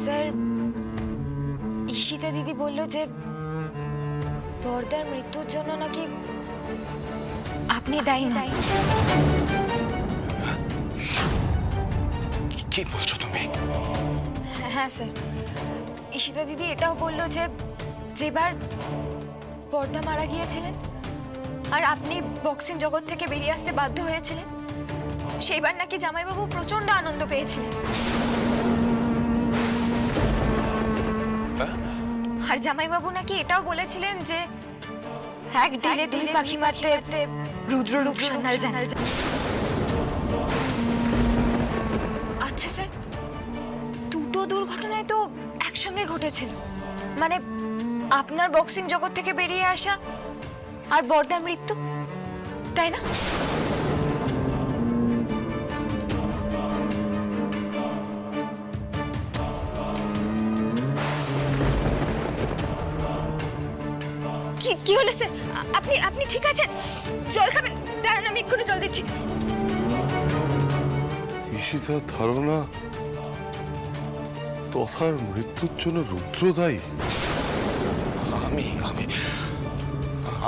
Sir, Ishita দিদি বলল যে বর্দার মৃত্যুর জন্য নাকি আপনি দায়ী না। কি বলছো তুমি? হ্যাঁ স্যার, ঈশিতা দিদি এটাও বলল যে যেবার বর্দা মারা গিয়েছিলেন আর আপনি বক্সিং জগৎ থেকে বেরিয়ে আসতে বাধ্য হয়েছিলেন, সেইবার নাকি জামাইবাবু প্রচন্ড আনন্দ পেয়েছিলেন। আর জামাইবাবু নাকি এটাও বলেছিলেন যে এক ঢিলে দুই পাখি মারতে রুদ্ররূপ সান্যাল জানাল। আচ্ছা স্যার, দুটো দুর্ঘটনায় তো একসঙ্গে ঘটেছিল, মানে আপনার বক্সিং জগৎ থেকে বেরিয়ে আসা আর বর্দার মৃত্যু, তাই না? কি হলো স্যার? আপনি ঠিক আছেন? জল খাবেন? দাঁড়ান, আমি এক্ষুনি জল দিচ্ছি। ঈশিতার ধারণা তথার মৃত্যুর জন্য রুদ্র দায়ী। আমি আমি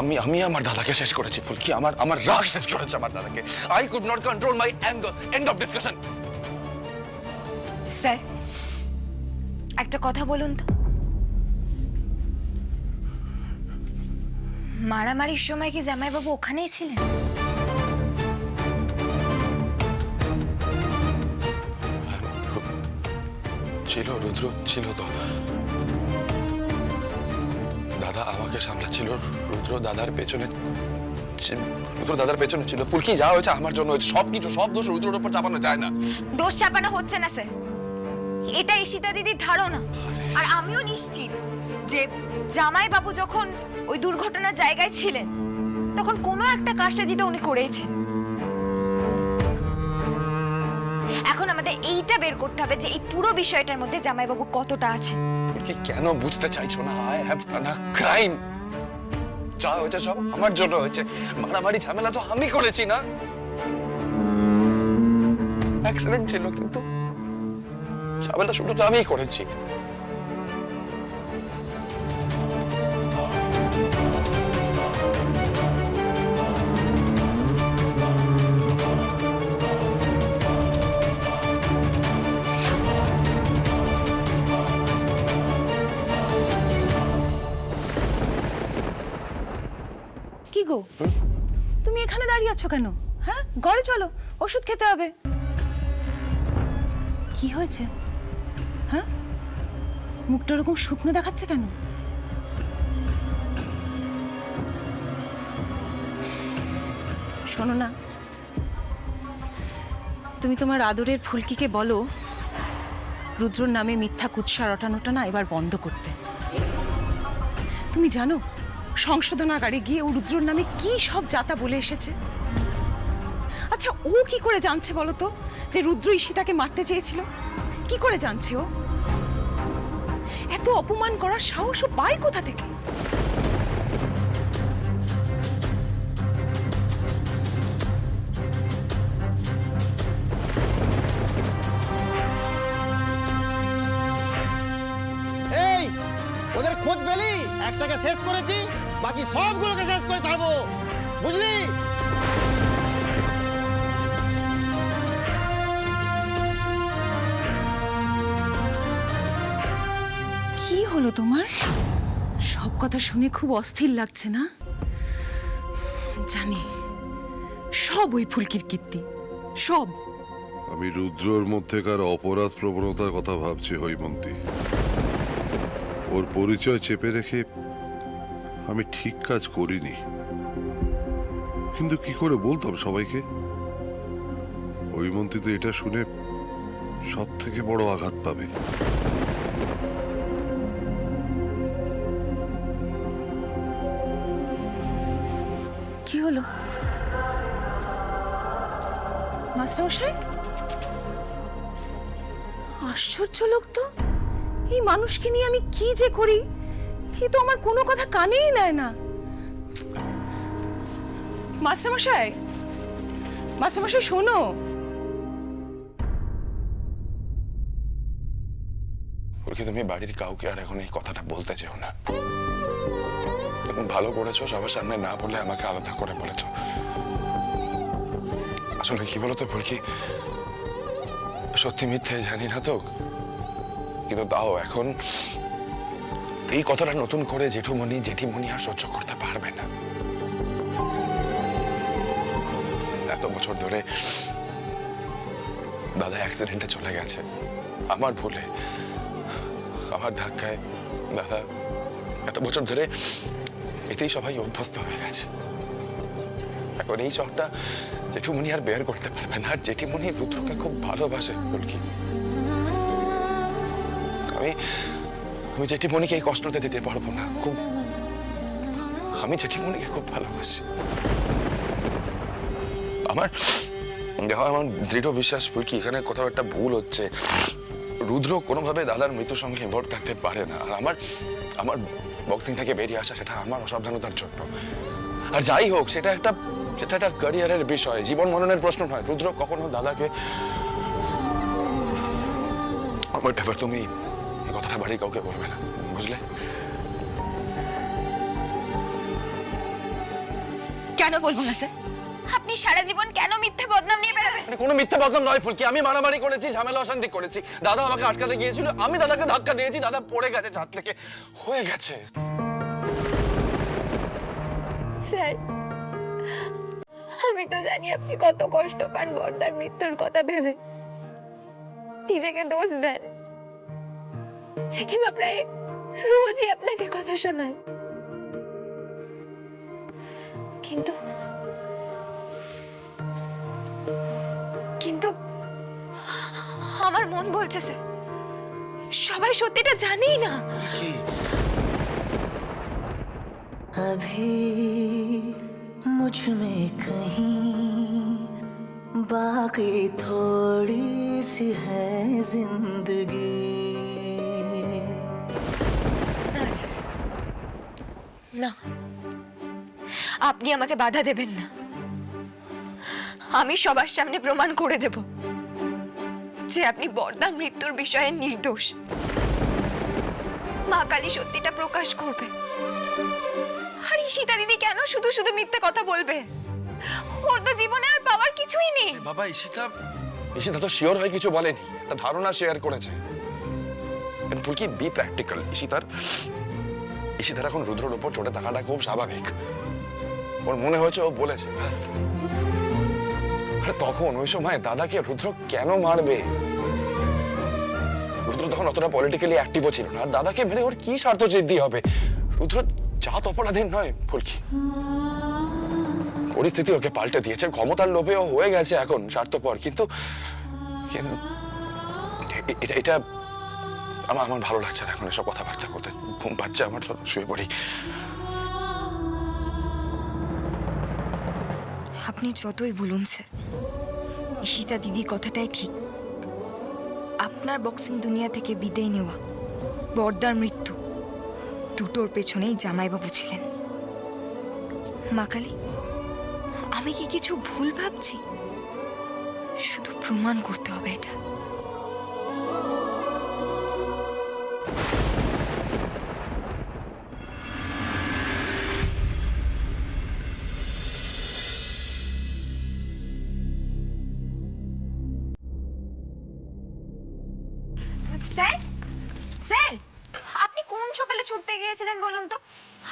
আমি আমি আমার দাদাকে শেষ করেছি ফুলকি। আমার রাগ শেষ করেছে আমার দাদাকে। I could not control my anger. End of discussion. Sir, একটা কথা বলুন তো, মারামারির সময় কি জামাইবাবু ওখানেই ছিলেন? ছিল, রুদ্র ছিল তো। দাদা আমাকে সামলাচ্ছিল, রুদ্র দাদার পেছনে ছিল। ফুলকি যা হয়েছে আমার জন্য হয়েছে। সব দোষ রুদ্রের উপর চাপানো যায় না। দোষ চাপানো হচ্ছে না স্যার, এটা ঈশিতা দিদির ধারণা। আর আমিও নিশ্চিত যে জামাইবাবু যখন ওই দুর্ঘটনার জায়গায় ছিলেন তখন কোনো একটা কাজটা উনি করেছেন। এখন আমাদের এইটা বের করতে হবে যে এই পুরো বিষয়টার মধ্যে জামাইবাবু কতটা আছেন। ফুলকি কেন বুঝতে চাইছো না? I have done a crime. যা হয়েছে সব আমার জন্য হয়েছে। মারামারি ঝামেলা তো আমি করেছি না। অ্যাক্সিডেন্ট ছিল, কিন্তু ঝামেলা শুধু তো আমিই করেছি। কি গো, তুমি এখানে দাঁড়িয়ে আছো কেন? হ্যাঁ, ঘরে চলো, ওষুধ খেতে হবে। কি হয়েছে? হ্যাঁ, মুখটা ওরকম শুকনো দেখাচ্ছে কেন? শোনো না, তুমি তোমার আদরের ফুলকিকে বলো রুদ্রর নামে মিথ্যা কুৎসা রটানোটা না এবার বন্ধ করতে। তুমি জানো সংশোধনাগারে গিয়ে ও রুদ্রর নামে কি সব যাতা বলে এসেছে? আচ্ছা, ও কি করে জানছে বলো তো যে রুদ্র ঈশিতাকে মারতে চেয়েছিল? কি করে জানছে ও? এত অপমান করার সাহস ও পায় কোথা থেকে? এই ওদের খোঁজ পেলি? একটাকে শেষ করেছি, বাকি সবগুলোকে শেষ করে ছাড়বো, বুঝলি? কি হলো তোমার? সব কথা শুনে খুব অস্থির লাগছে না? জানি সব ওই ফুলকির কীর্তি, সব। আমি রুদ্রর মধ্যেকার অপরাধ প্রবণতার কথা ভাবছি হৈমন্তী। ওর পরিচয় চেপে রেখে আমি ঠিক কাজ করিনি, কিন্তু কি করে বলতাম সবাইকে? হৈমন্তী তো এটা শুনে সব থেকে বড় আঘাত পাবে। কি হলো মাস্টারমশাই? আশ্চর্য লোক তো। এই মানুষকে নিয়ে আমি কি যে করি, এ তো আমার কোনো কথা কানেই নেয় না। মাস্টারমশাই, মাস্টারমশাই শোনো। ফুলকি তুমি বাড়ির কাউকে আর এখন এই কথাটা বলতে চেও না। তুমি ভালো করেছো সবার সামনে না বলে আমাকে আলাদা করে বলেছো। আসলে কি বলতো ফুলকি, সত্যি মিথ্যে জানি না তো, কিন্তু তাও এখন এই কথাটা নতুন করে জেঠিমণি আর সহ্য করতে পারবে না। এত বছর ধরে দাদা অ্যাক্সিডেন্টে চলে গেছে, আমার ভুলে, আমার ধাক্কায়। দাদা এত বছর ধরে এতেই সবাই অভ্যস্ত হয়ে গেছে। এখন এই চকটা জেঠুমণি আর বের করতে পারবে না। আর জেঠিমণি রুদ্রকে খুব ভালোবাসে ফুলকি। আমি জেঠিমণিকে এই কষ্টটা দিতে পারবো না। আমি জেঠিমণিকে খুব ভালোবাসি। আমার দৃঢ় বিশ্বাস ফুলকি এখানে কোথাও একটা ভুল হচ্ছে। রুদ্র কোনোভাবে দাদার মৃত্যুর সঙ্গে ইনভলভ থাকতে পারে না। আর আমার বক্সিং থেকে বেরিয়ে আসা সেটা আমার অসাবধানতার জন্য। আর যাই হোক, সেটা একটা ক্যারিয়ারের বিষয়, জীবন মরণের প্রশ্ন নয়। রুদ্র কখনো দাদাকে আমার এবার তুমি এই কথাটা বাড়ি কাউকে বলবে না, বুঝলে? কেন বলবো না স্যার? আপনি সারা জীবন কেন মিথ্যে বদনাম নিয়ে বেরোবেন? কোনো মিথ্যে বদনাম নয় ফুলকি। আমি মারামারি করেছি, ঝামেলা অশান্তি করেছি। দাদা আমাকে আটকাতে গিয়েছিল, আমি দাদাকে ধাক্কা দিয়েছি, দাদা পড়ে গেছে ছাদ থেকে, হয়ে গেছে। স্যার, আমি তো জানি আপনি কত কষ্ট পান বর্দার মৃত্যুর কথা ভেবে। নিজেকে দোষ দেন। জেঠিমা প্রায় রোজই আপনাকে কথা শোনায়, কিন্তু কিন্তু আমার মন বলছে স্যার, সবাই সত্যিটা জানেই না। अभी मुझ में कहीं बाकी थोड़ी सी है जिंदगी। না স্যার, না, আপনি আমাকে বাধা দেবেন না। আমি সবার সামনে প্রমাণ করে দেব যে আপনি বর্দার মৃত্যুর বিষয়ে নির্দোষ। মা কালী সত্যিটা প্রকাশ করবে। আর ঈশিতা দিদি কেন শুধু শুধু মিথ্যে কথা বলবে? ওর তো জীবনে আর পাওয়ার কিছুই নেই। বাবা, ঈশিতা তো শিওর হয়ে কিছু বলেনি, একটা ধারণা শেয়ার করেছে। ফুলকি, বি প্র্যাকটিক্যাল। ঈশিতার এখন রুদ্রর উপর চড়ে থাকাটা খুব স্বাভাবিক। ওর মনে হয়েছে ও বলেছে, ব্যাস। আর তখন ওই সময় দাদাকে রুদ্র কেন মারবে? রুদ্র তখন অতটা পলিটিক্যালি অ্যাক্টিভও ছিল না। আর দাদাকে মেরে ওর কি স্বার্থ সিদ্ধি হবে? রুদ্র জাত অপরাধীর নয় ফুলকি। পরিস্থিতি ওকে পাল্টে দিয়েছে, ক্ষমতার লোভেও হয়ে গেছে এখন স্বার্থপর। কিন্তু এটা আমার ভালো লাগছে না এখন এসব কথাবার্তা করতে। ঘুম পাচ্ছে আমার, তো শুয়ে পড়ি। আপনি যতই বলুন স্যার, ঈশিতা দিদির কথাটাই ঠিক। আপনার বক্সিং দুনিয়া থেকে বিদায় নেওয়া, বর্দার মৃত্যু, দুটোর পেছনেই জামাইবাবু ছিলেন। মা কালী, আমি কি কিছু ভুল ভাবছি? শুধু প্রমাণ করতে হবে এটা। স্যার, স্যার, আপনি কোন সকালে ছুটতে গিয়েছিলেন বলুন তো?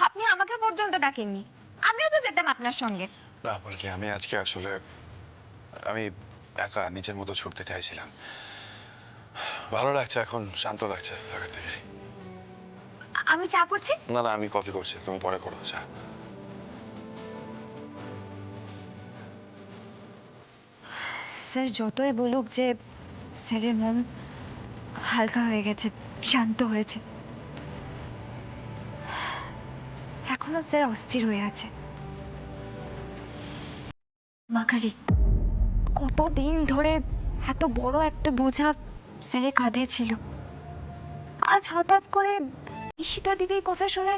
আপনি আমাকে পর্যন্ত ডাকেননি। আমিও তো যেতাম আপনার সঙ্গে। না বলকি, আমি আজকে আসলে আমি একা নিজের মতো ছুটতে চাইছিলাম। ভালো লাগছে এখন, শান্ত লাগছে আগের থেকে। আমি চা করছি। না না, আমি কফি করছি, তুমি পরে করো চা। স্যার যতই বলুক যে স্যারের মন হালকা হয়ে গেছে, শান্ত হয়েছে, এখনো স্যার অস্থির হয়ে আছে। মা কালী, কতদিন ধরে এত বড় একটা বোঝা স্যারের কাঁধে ছিল, আজ হঠাৎ করে ঈশিতা দিদির কথা শুনে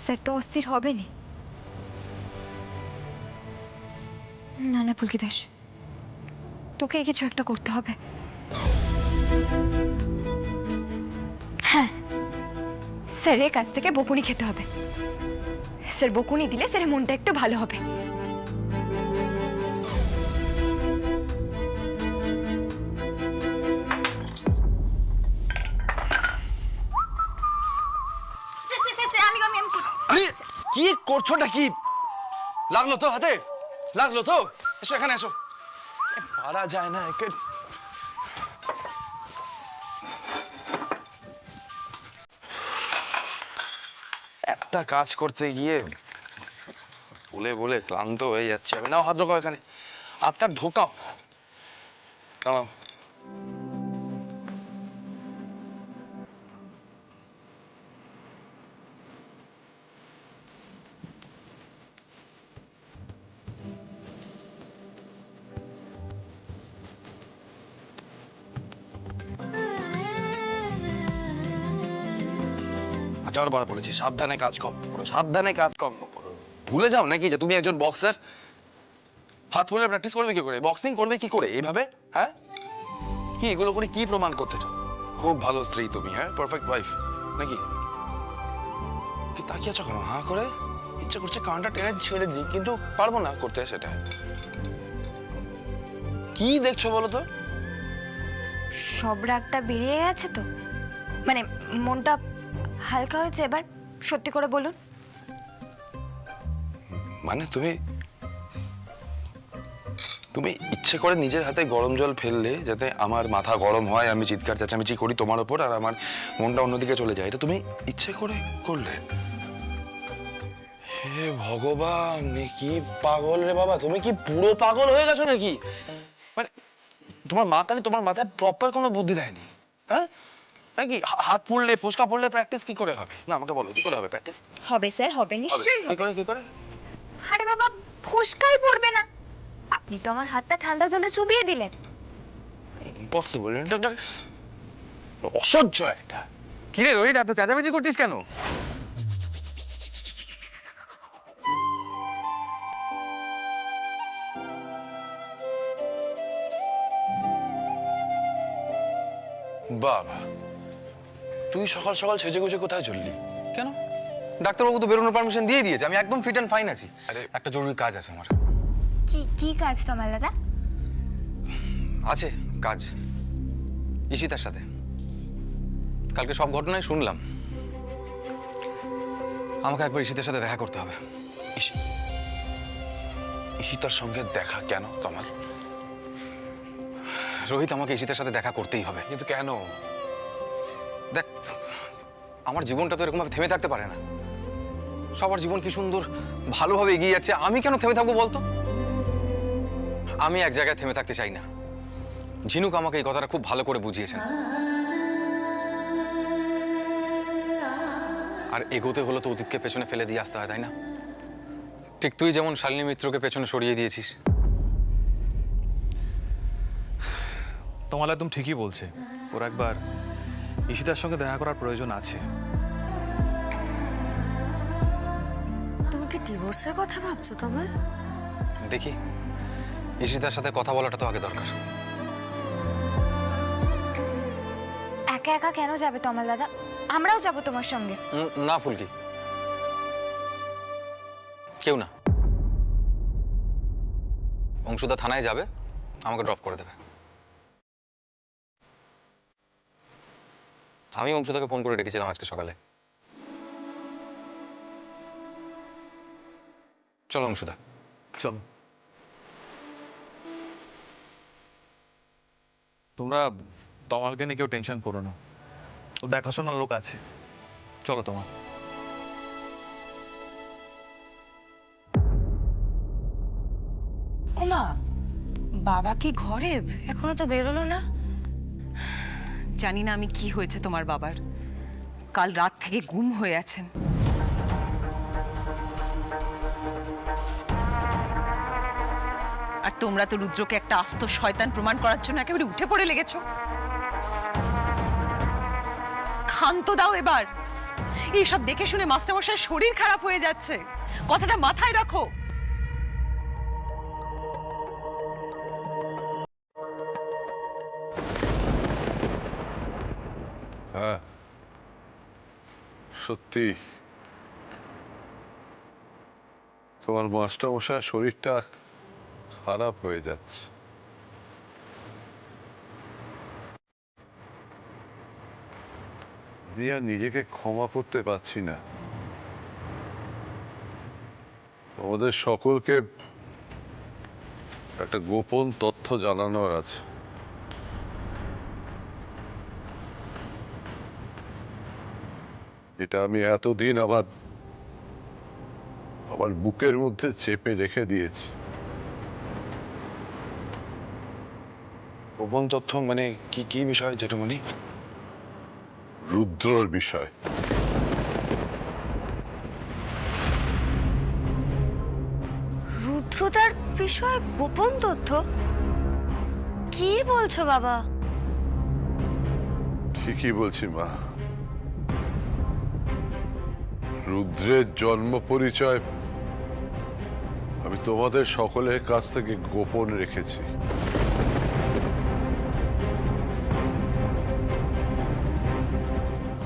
স্যার তো অস্থির হবেনি। না না পুলকি দাস, তোকে কিছু একটা করতে হবে। স্যারের কাছ থেকে বকুনি খেতে হবে। স্যার বকুনি দিলে স্যারের মনটা একটু ভালো হবে। আরে কি করছোটা কি? লাগলো তো হাতে? লাগলো তো? এসো এখানে এসো। পারা যায় না একে। একটা কাজ করতে গিয়ে বলে বলে ক্লান্ত হয়ে যাচ্ছে আমি। নাও হাত ঢোকাও এখানে, হাতটা ঢোকাও। নাও। হাজার বার বলেছি সাবধানে কাজ কম করো, সাবধানে কাজ কম করো। ভুলে যাও নাকি যে তুমি একজন বক্সার? হাত ফুলে প্র্যাকটিস করবে কি করে, বক্সিং করবে কি করে এইভাবে? হ্যাঁ, কি এগুলো করে কি প্রমাণ করতে চাও? খুব ভালো স্ত্রী তুমি, হ্যাঁ, পারফেক্ট ওয়াইফ নাকি? কি তাকিয়ে আছো কেন হাঁ করে? ইচ্ছা করছে কানটা টেনে ছেড়ে দিই, কিন্তু পারবো না করতে। সেটা কি দেখছো বলো তো? সব রাগটা বেরিয়ে গেছে তো, মানে মনটা হালকা হয়েছে। এবার সত্যি করে বলুন। মানে তুমি তুমি ইচ্ছে করে নিজের হাতে গরম জল ফেললে যাতে আমার মাথা গরম হয়, আমি চিৎকার চেঁচামেচি করি তোমার ওপর, আর আমার মনটা অন্যদিকে চলে যায়। এটা তুমি ইচ্ছে করে করলে? হে ভগবান, কি পাগল রে বাবা! তুমি কি পুরো পাগল হয়ে গেছো নাকি? মানে তোমার মা কানে তোমার মাথায় প্রপার কোনো বুদ্ধি দেয়নি, হ্যাঁ? নাকি হাত পুড়লে ফোসকা পড়লে প্র্যাকটিস কি করে হবে? না আমাকে বলো, কি করে হবে প্র্যাকটিস? হবে স্যার, হবে, নিশ্চয়ই কি হবে। করে কি করে? আরে বাবা, ফোসকাই পড়বে না। আপনি তো আমার হাতটা ঠান্ডা জলে চুবিয়ে দিলেন। ইম্পসিবল, এটা অসহ্য এটা। কি রে রোহিত, এত চেঁচামেচি করছিস কেন? বাবা, তুই সকাল সকাল সেজে গুজে কোথায় চললি? কেন? ডাক্তারবাবু তো বেরোনোর পারমিশন দিয়ে দিয়েছে, আমি একদম ফিট অ্যান্ড ফাইন আছি। আরে একটা জরুরি কাজ আছে আমার। কি কি কাজ তোমার দাদা? আছে কাজ ঈশিতার সাথে। কালকে সব ঘটনাই শুনলাম, আমাকে একবার ঈশিতার সাথে দেখা করতে হবে। ঈশিতার সঙ্গে দেখা কেন কমাল? রোহিত, আমাকে ঈশিতার সাথে দেখা করতেই হবে। কিন্তু কেন? দেখ, আমার জীবনটা তো এরকম ভাবে থেমে থাকতে পারে না। সবার জীবন কি সুন্দর ভালোভাবে এগিয়ে যাচ্ছে, আমি কেন থেমে থাকবো বলতো? আমি এক জায়গায় থেমে থাকতে চাই না। ঝিনুক আমাকে এই কথাটা খুব ভালো করে বুঝিয়েছেন। আর এগোতে হলো তো অতীতকে পেছনে ফেলে দিয়ে আসতে হয়, তাই না? ঠিক তুই যেমন শালিনী মিত্রকে পেছনে সরিয়ে দিয়েছিস। তোমাল একদম ঠিকই বলছে। ওর একবার ঈশিতার সঙ্গে দেখা করার প্রয়োজন আছে। তুমি কি ডিভোর্সের কথা ভাবছো তোমার? দেখি, ঈশিতার সাথে কথা বলাটা তো আগে দরকার। একা একা কেন যাবে তমাল দাদা? আমরাও যাব তোমার সঙ্গে। না ফুলকি, কেউ না। অংশুদা থানায় যাবে, আমাকে ড্রপ করে দেবে। আমি অংশুদাকে ফোন করে রেখেছিলাম আজকে সকালে। চলো অংশুদা, চলো। তোমরা তমালকে নিয়ে কেউ টেনশন করো না, ও দেখাশোনার লোক আছে। চলো তোমার। ওমা, বাবা কি ঘরে? এখনো তো বেরোলো না। জানি না আমি কি হয়েছে তোমার বাবার, কাল রাত থেকে গুম হয়ে আছেন। আর তোমরা তো রুদ্রকে একটা আস্ত শয়তান প্রমাণ করার জন্য একেবারে উঠে পড়ে লেগেছো। ক্ষান্ত দাও এবার। এইসব দেখে শুনে মাস্টারমশাইয়ের শরীর খারাপ হয়ে যাচ্ছে, কথাটা মাথায় রাখো। সত্যি তোমার মাস্টারমশাইয়ের শরীরটা খারাপ হয়ে যাচ্ছে। আমি আর নিজেকে ক্ষমা করতে পারছি না। আমাদের সকলকে একটা গোপন তথ্য জানানোর আছে। এটা আমি এতদিন আমার বুকের মধ্যে চেপে রেখে দিয়েছি। গোপন তথ্য মানে কি কি বিষয় জেঠুমনি? রুদ্রর বিষয়। রুদ্রতার বিষয়ে গোপন তথ্য? কি বলছো বাবা? ঠিকই বলছি মা। রুদ্রের জন্ম পরিচয় আমি তোমাদের সকলের কাছ থেকে গোপন রেখেছি।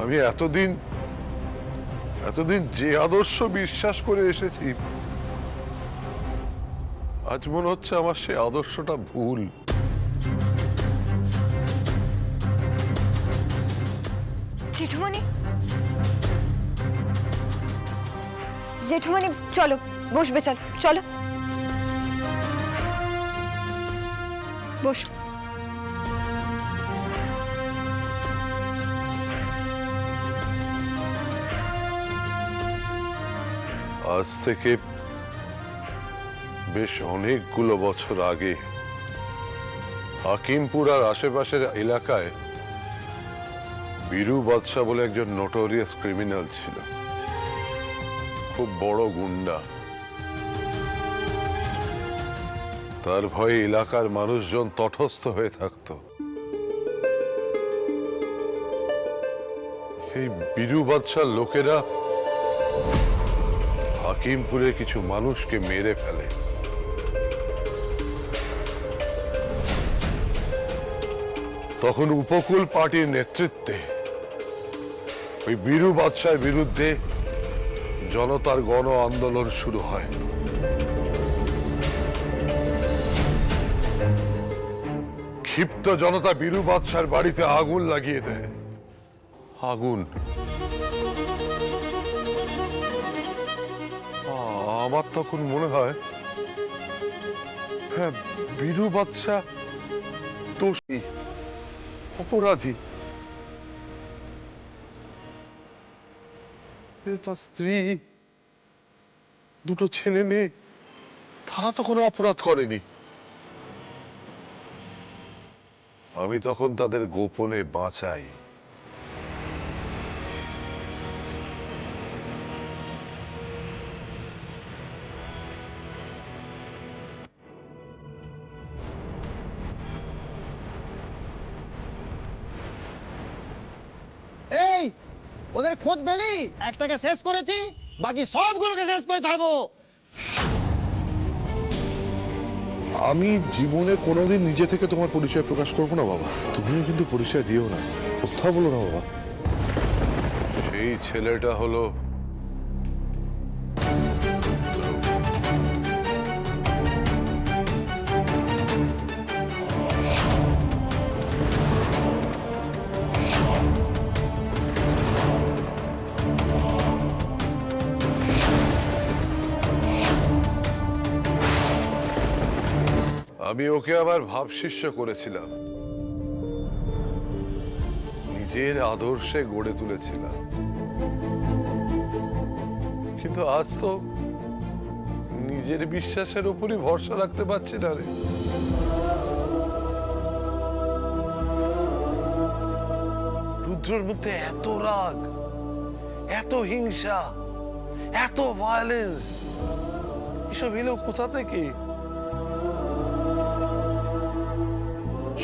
আমি এতদিন যে আদর্শ বিশ্বাস করে এসেছি, আজ মনে হচ্ছে আমার সেই আদর্শটা ভুল। জেঠুমনি, জেঠুমনি চলো, বসবে, চলো চলো বসো। আজ থেকে বেশ অনেকগুলো বছর আগে হাকিমপুর আর আশেপাশের এলাকায় বীরু বাদশা বলে একজন নোটোরিয়াস ক্রিমিনাল ছিল, খুব বড় গুন্ডা। তার ভয়ে এলাকার মানুষজন তটস্থ হয়ে থাকত। এই বীরু বাদশার লোকেরা হাকিমপুরে কিছু মানুষকে মেরে ফেলে। তখন উপকূল পার্টির নেতৃত্বে ওই বীরু বাদশার বিরুদ্ধে জনতার গণ আন্দোলন শুরু হয়। ক্ষিপ্ত জনতা বীরু বাদশার বাড়িতে আগুন লাগিয়ে দেয়। আগুন, আমার তখন মনে হয় হ্যাঁ, বীরু বাদশা দোষী, অপরাধী। তার স্ত্রী, দুটো ছেলে মেয়ে, তারা তো কোনো অপরাধ করেনি। আমি তখন তাদের গোপনে বাঁচাই। এই ওদের খোঁজ পেলি? একটাকে শেষ করেছি, বাকি সবগুলোকে শেষ করে ছাড়বো। আমি জীবনে কোনোদিন নিজে থেকে তোমার পরিচয় প্রকাশ করবো না বাবা। তুমিও কিন্তু পরিচয় দিও না, কথা বলো না বাবা। সেই ছেলেটা হলো আমি ওকে আমার ভাবশিষ্য করেছিলাম, নিজের আদর্শে গড়ে তুলেছিলাম। কিন্তু আজ তো নিজের বিশ্বাসের উপরই ভরসা রাখতে পারছি না রে। রুদ্রর মধ্যে এত রাগ, এত হিংসা, এত ভায়োলেন্স, এসব এলো কোথা থেকে?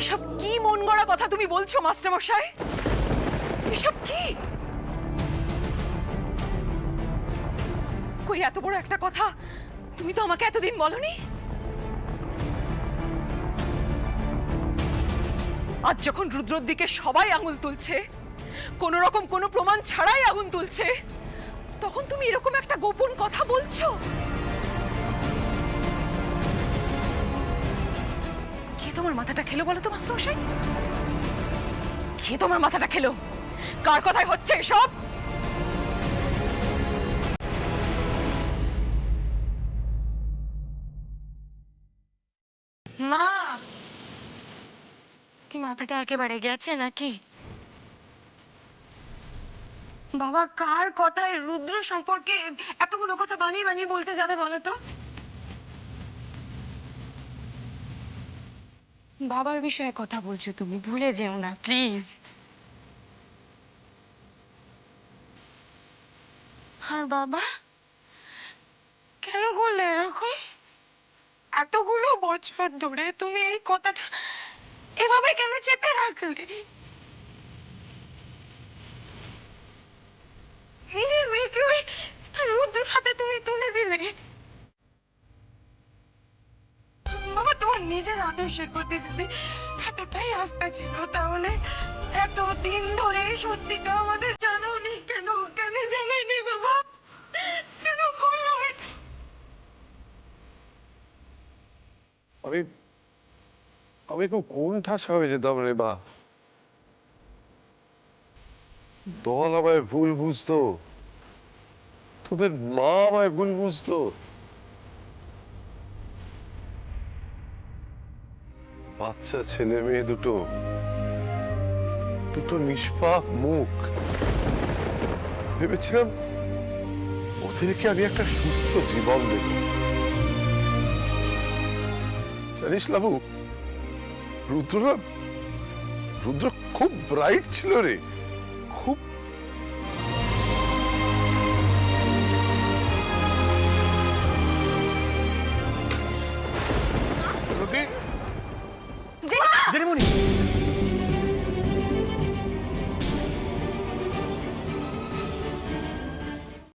এসব কি মন গড়া কথা তুমি বলছো মাস্টারমশাই? এসব কি? কই এত বড় একটা কথা তুমি তো আমাকে এতদিন বলনি। আজ যখন রুদ্রর দিকে সবাই আঙুল তুলছে, কোনো রকম কোনো প্রমাণ ছাড়াই আগুন তুলছে, তখন তুমি এরকম একটা গোপন কথা বলছো? কে তোমার মাথাটা খেলো বলো তো মাস্টারমশাই? কে তোমার মাথাটা খেলো? কার কথায় হচ্ছে এসব? মা কি মাথাটা একেবারে গেছে নাকি? বাবা কার কথায় রুদ্র সম্পর্কে এতগুলো কথা বানিয়ে বানিয়ে বলতে যাবে বলো তো? বাবার বিষয়ে কথা বলছো তুমি, ভুলে যেও না প্লিজ। আর বাবা কেন করলে এরকম? এতগুলো বছর ধরে তুমি এই কথাটা এভাবে কেন চেপে রাখলে? নিজের মেয়েকে ওই রুদ্র হাতে তুমি তুলে দিলে। বাবা তোমার নিজের আদর্শের প্রতি যদি এতটাই আস্থা ছিল, তাহলে এতদিন ধরে এই সত্যিটা আমাদের জানাওনি কেন? কেন জানাইনি বাবা? কেন করলো এটা? আমি খুব কোন ঠাসা হয়ে যেতাম রে বা। দল আমায় ভুল বুঝতো, তোদের মা আমায় ভুল বুঝতো। বাচ্চা ছেলে মেয়ে দুটো, দুটো নিষ্পাপ মুখ। ভেবেছিলাম ওদেরকে আমি একটা সুস্থ জীবন দেব। জানিস লাবু, রুদ্র খুব ব্রাইট ছিল রে।